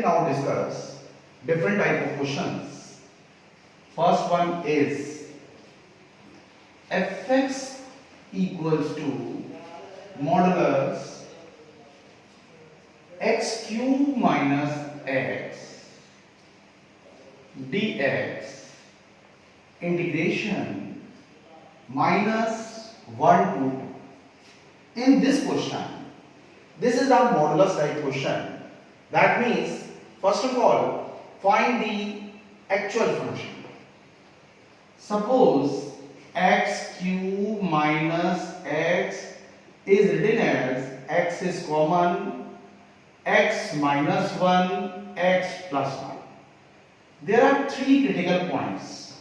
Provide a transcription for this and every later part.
simply now discuss different type of questions. First one is fx equals to modulus x cube minus x dx integration minus 1 to 2. In this question, this is our modulus type question. That means, first of all, find the actual function. Suppose x cube minus x is written as x is common, x minus 1, x plus 1. There are three critical points: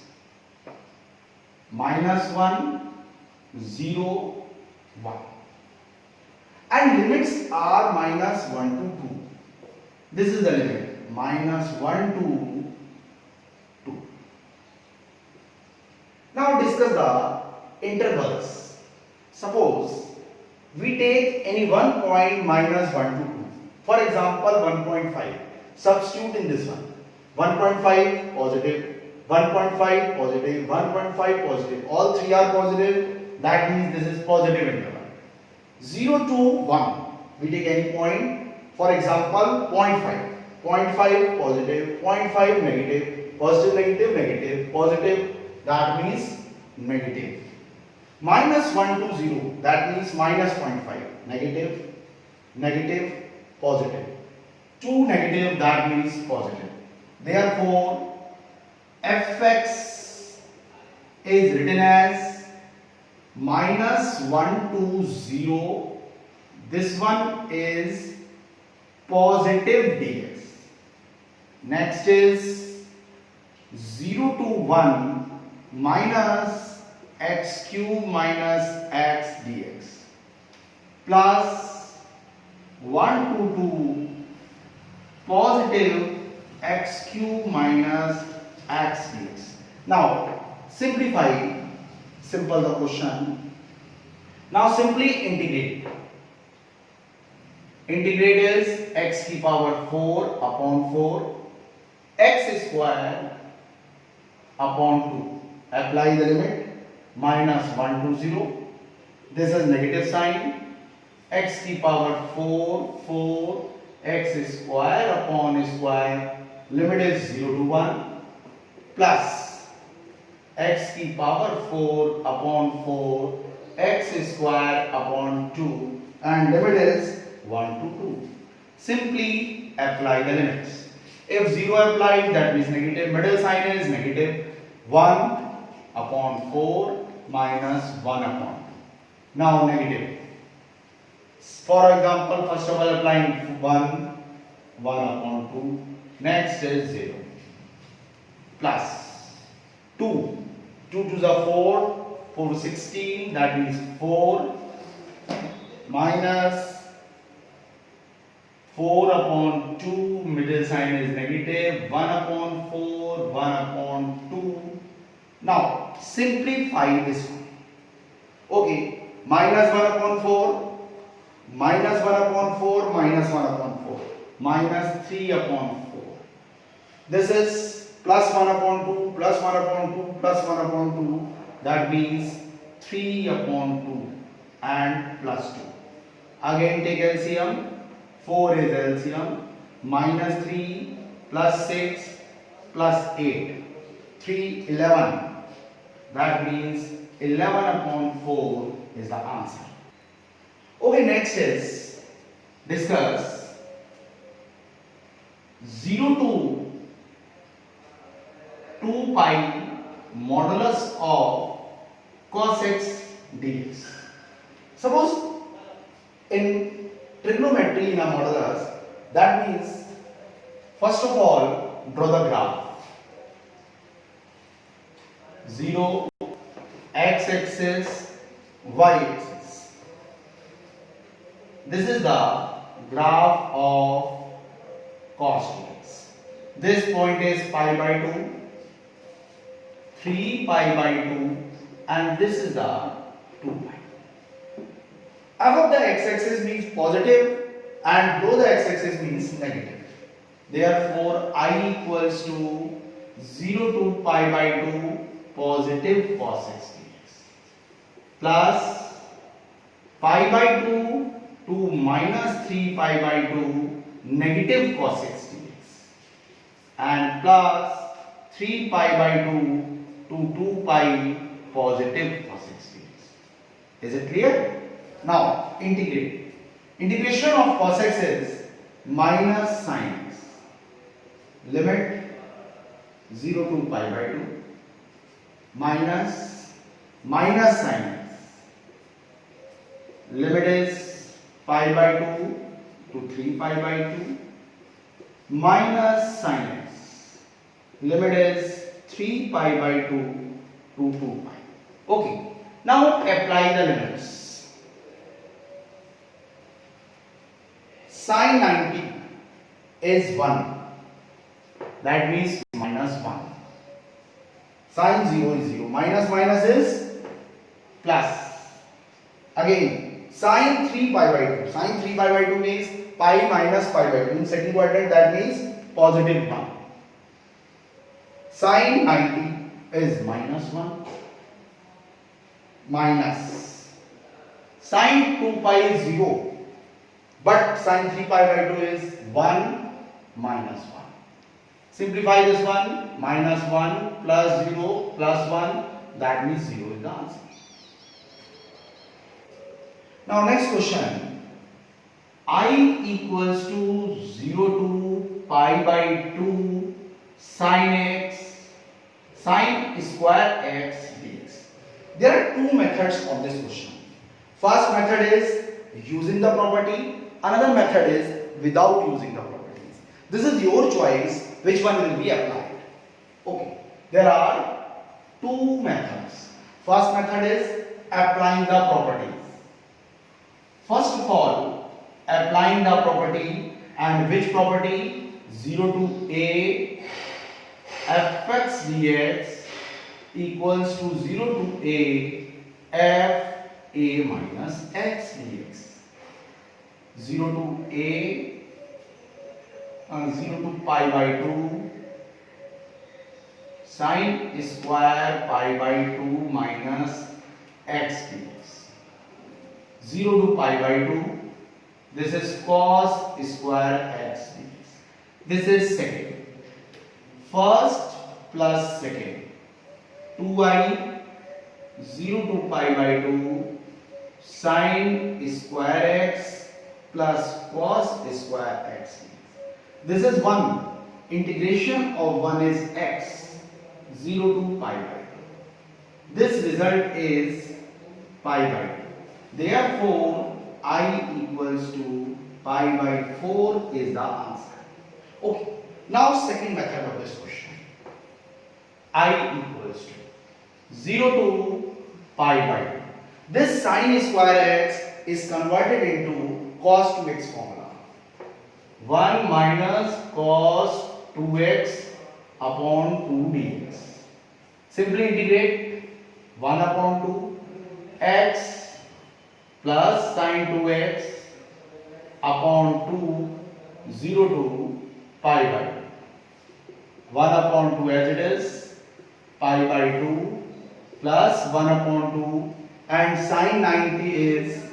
minus 1, 0, 1. And limits are minus 1 to 2. This is the limit, minus 1 to 2. Now discuss the intervals. Suppose we take any one point minus 1 to 2. For example, 1.5. Substitute in this one. 1.5 positive, 1.5 positive, 1.5 positive. All three are positive. That means this is positive interval. 0 to 1. We take any point. For example, 0.5. 0.5 positive, 0.5 negative, positive, negative, negative, positive. That means negative. Minus 1 to 0. That means minus 0.5. Negative, negative, positive. 2 negative. That means positive. Therefore, fx is written as minus 1 to 0. This one is positive dx. Next is 0 to 1 minus x cube minus x dx plus 1 to 2 positive x cube minus x dx. Now simplify, simple the question. Now simply integrate. Integrate is x की power 4 upon 4 x square upon 2. Apply the limit, minus 1 to 0. This is negative sign. X की power 4 x square upon square. Limit is 0 to 1 plus x की power 4 upon 4 x square upon 2 and limit is 1 to 2. Simply apply the limits. If 0 applied, that means negative. Middle sign is negative. 1 upon 4 minus 1 upon 2. Now negative. For example, first of all applying 1 upon 2. Next is 0 plus 2. 2 to the 4, 4 to 16. That means 4 minus 4 upon 2, middle sign is negative, 1 upon 4, 1 upon 2. Now, simplify this one. Okay, minus 1 upon 4, minus 1 upon 4, minus 1 upon 4, minus 3 upon 4. This is plus 1 upon 2, plus 1 upon 2, plus 1 upon 2. That means 3 upon 2 and plus 2. Again take LCM. 4 is LCM, minus 3 plus 6 plus 8, 3, 11. That means 11 upon 4 is the answer. Okay, next is discuss 0 to 2 pi modulus of cos x dx. Suppose in trigonometry in a modulus, that means first of all draw the graph. 0 x axis, y axis. This is the graph of cos dx. This point is pi by 2, 3 pi by 2, and this is the 2 pi. Above the x-axis means positive and below the x-axis means negative. Therefore, I equals to 0 to pi by 2 positive cos x dx plus pi by 2 to minus 3 pi by 2 negative cos x dx and plus 3 pi by 2 to 2 pi positive cos x dx. Is it clear? Now integrate. Integration of cos x is minus sin x. Limit 0 to pi by 2 minus sin x. Limit is pi by 2 to 3 pi by 2 minus sin x. Limit is 3 pi by 2 to 2 pi. Okay. Now apply the limits. Sin 90 is 1. That means minus 1. Sin 0 is 0. Minus minus is plus. Again, sin 3 pi by 2. Sin 3 pi by 2 means pi minus pi by 2. In second quadrant, that means positive 1. Sin 90 is minus 1. Minus. Sin 2 pi is 0. But sin 3 pi by 2 is 1 minus 1. Simplify this one. Minus 1 plus 0 plus 1. That means 0 is the answer. Now next question. I equals to 0 to pi by 2 sin x sin square x dx. There are two methods of this question. First method is using the property. Another method is without using the properties. This is your choice which one will be applied. Okay. There are two methods. First method is applying the properties. First of all, applying the property, and which property? 0 to a fx dx equals to 0 to a f a minus x dx. 0 to a 0 to pi by 2 sin square pi by 2 minus x dx. 0 to pi by 2, this is cos square x dx. This is second. First plus second. 2i 0 to pi by 2 sin square x plus cos square x. This is 1. Integration of 1 is x. 0 to pi by 2. This result is pi by 2. Therefore, I equals to pi by 4 is the answer. Okay. Now second method of this question. I equals to 0 to pi by 2. This sin square x is converted into cos 2x formula. 1 minus cos 2x upon 2 dx. Simply integrate 1 upon 2 x plus sin 2x upon 2 0 to pi by 2. 1 upon 2 as it is, pi by 2 plus 1 upon 2, and sin 90 is,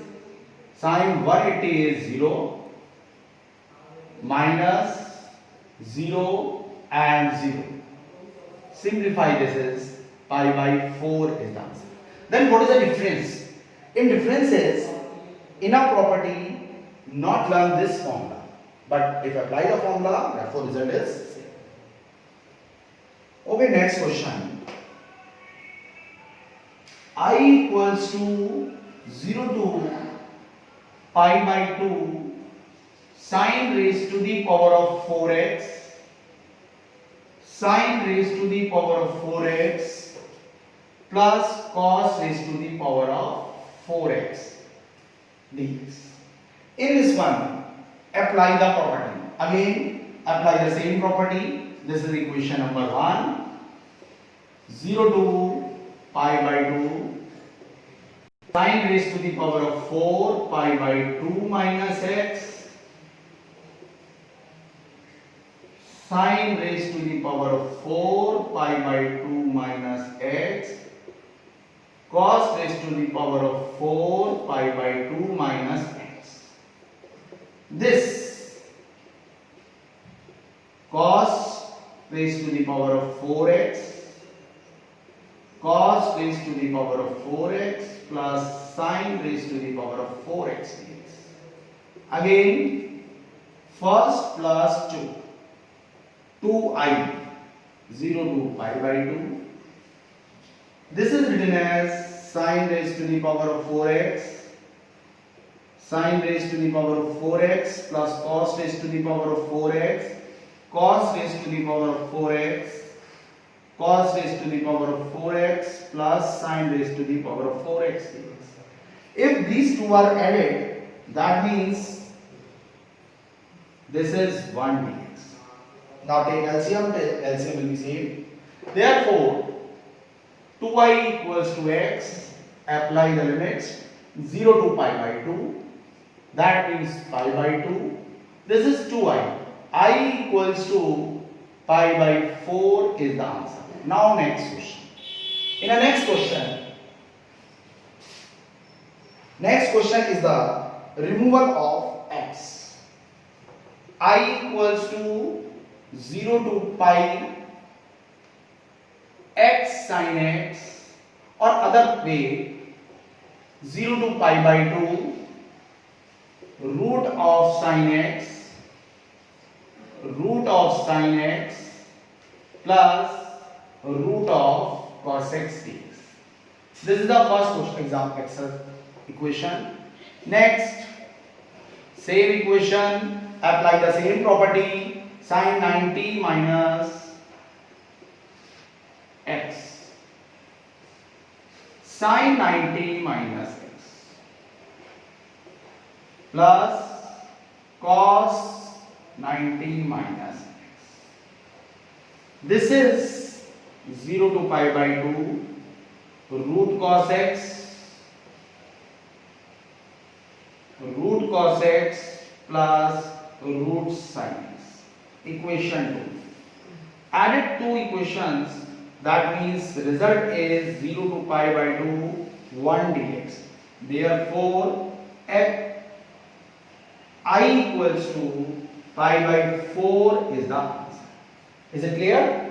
sin 180 is 0 minus 0 and 0. Simplify this is pi by 4 is the answer. Then what is the difference? In difference is, in a property not learn this formula, but if apply the formula, therefore result is same. Okay, next question. I equals to 0 to pi by 2 sin raised to the power of 4x sin raised to the power of 4x plus cos raised to the power of 4x dx. In this one, apply the property. Again, apply the same property. This is equation number 1. 0 to pi by 2 sin raised to the power of 4 pi by 2 minus x sine raised to the power of 4 pi by 2 minus x cos raised to the power of 4 pi by 2 minus x. This cos raised to the power of 4x cos raised to the power of 4x plus sine raised to the power of 4x dx. Again, first plus 2, 2i 0 to pi by 2. This is written as sine raised to the power of 4x sine raised to the power of 4x plus cos raised to the power of 4x cos raised to the power of 4x cos raised to the power of 4x plus sine raised to the power of 4x dx. If these two are added, that means this is 1 dx. Now take LCM, LCM will be same. Therefore, 2i equals to x, apply the limits 0 to pi by 2, that means pi by 2. This is 2i, I equals to pi by 4 is the answer. Now next question. In the next question is the removal of x. I equals to 0 to pi x sin x, or other way 0 to pi by 2 root of sin x plus root of cos x dx. This is the first example equation. Next, same equation, apply the same property, sin 90 minus x, sin 90 minus x plus cos 90 minus x. This is 0 to pi by 2 root cos x plus root sin x. Equation 2. Added two equations, that means result is 0 to pi by 2 1 dx. Therefore I equals to pi by 4 is the answer. Is it clear?